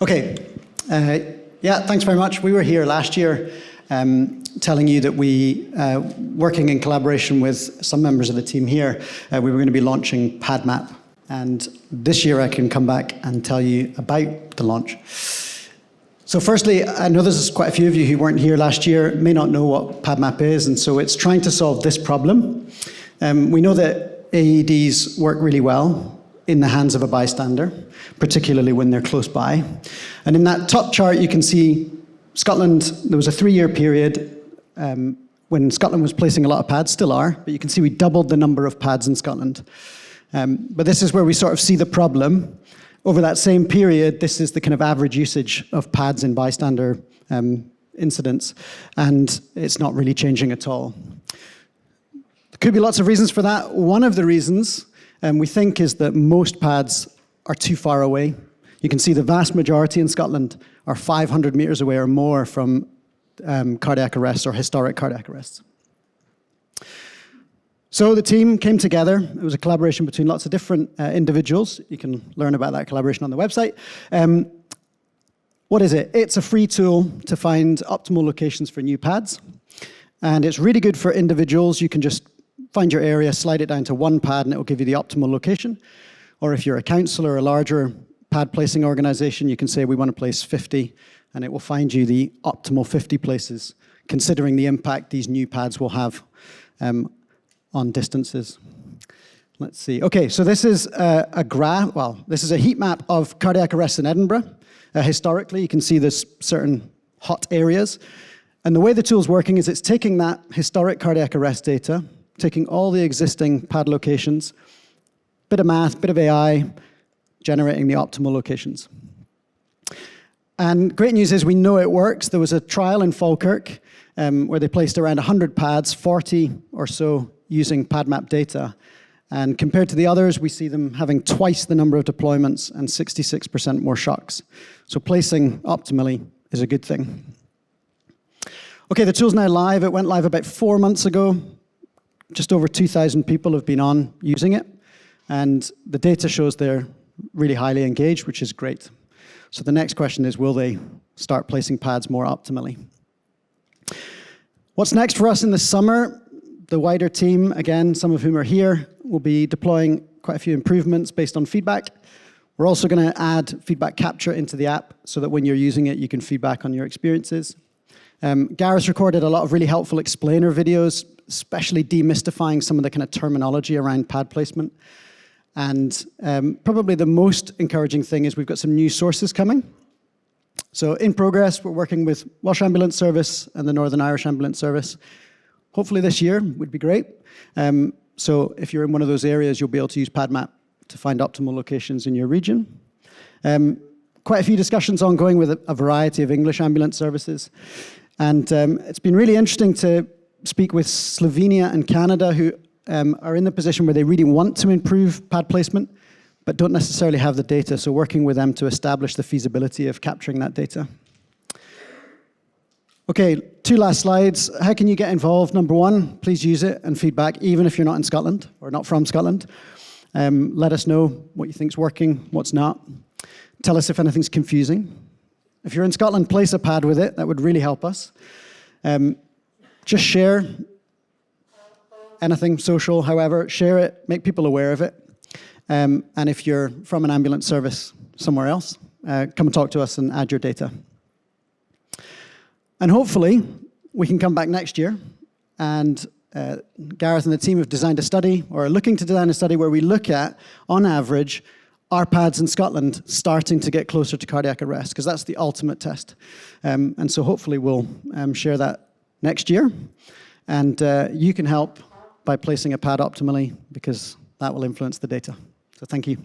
Okay, yeah, thanks very much. We were here last year telling you that working in collaboration with some members of the team here, we were going to be launching PADmap. And this year I can come back and tell you about the launch. So firstly, I know there's quite a few of you who weren't here last year, may not know what PADmap is, and so it's trying to solve this problem. We know that AEDs work really well in the hands of a bystander, particularly when they're close by. And in that top chart, you can see Scotland. There was a 3-year period when Scotland was placing a lot of pads, still are, but you can see we doubled the number of pads in Scotland. But this is where we sort of see the problem. Over that same period, this is the kind of average usage of pads in bystander incidents, and it's not really changing at all. There could be lots of reasons for that. One of the reasons we think is that most pads are too far away. You can see the vast majority in Scotland are 500 meters away or more from cardiac arrests or historic cardiac arrests. So the team came together. It was a collaboration between lots of different individuals. You can learn about that collaboration on the website. What is it? It's a free tool to find optimal locations for new pads. And it's really good for individuals. You can just find your area, slide it down to one pad, and it will give you the optimal location. Or if you're a council or a larger pad placing organization, you can say, we want to place 50, and it will find you the optimal 50 places, considering the impact these new pads will have on distances. Let's see. Okay, so this is a graph. Well, this is a heat map of cardiac arrests in Edinburgh. Historically, you can see there's certain hot areas. And the way the tool's working is it's taking that historic cardiac arrest data, taking all the existing pad locations, bit of math, bit of AI, generating the optimal locations. And great news is we know it works. There was a trial in Falkirk where they placed around 100 pads, 40 or so using PADmap data. And compared to the others, we see them having twice the number of deployments and 66% more shocks. So placing optimally is a good thing. Okay, the tool's now live. It went live about 4 months ago. Just over 2,000 people have been on using it. And the data shows they're really highly engaged, which is great. So the next question is, will they start placing pads more optimally? What's next for us in the summer? The wider team, again, some of whom are here, will be deploying quite a few improvements based on feedback. We're also going to add feedback capture into the app so that when you're using it, you can feedback on your experiences. Gareth recorded a lot of really helpful explainer videos, especially demystifying some of the kind of terminology around pad placement. And probably the most encouraging thing is we've got some new sources coming. So in progress, we're working with Welsh Ambulance Service and the Northern Irish Ambulance Service. Hopefully this year would be great. So if you're in one of those areas, you'll be able to use PADmap to find optimal locations in your region. Quite a few discussions ongoing with a variety of English ambulance services. And it's been really interesting to speak with Slovenia and Canada, who are in the position where they really want to improve pad placement, but don't necessarily have the data. So working with them to establish the feasibility of capturing that data. Okay, 2 last slides. How can you get involved? Number 1, please use it and feedback, even if you're not in Scotland or not from Scotland. Let us know what you think's working, what's not. Tell us if anything's confusing. If you're in Scotland, place a pad with it. That would really help us. Just share anything social, however, share it, make people aware of it. And if you're from an ambulance service somewhere else, come and talk to us and add your data. And hopefully, we can come back next year, and Gareth and the team have designed a study, or are looking to design a study, where we look at, on average, are pads in Scotland starting to get closer to cardiac arrest, because that's the ultimate test. And so hopefully we'll share that next year. And you can help by placing a pad optimally, because that will influence the data. So thank you.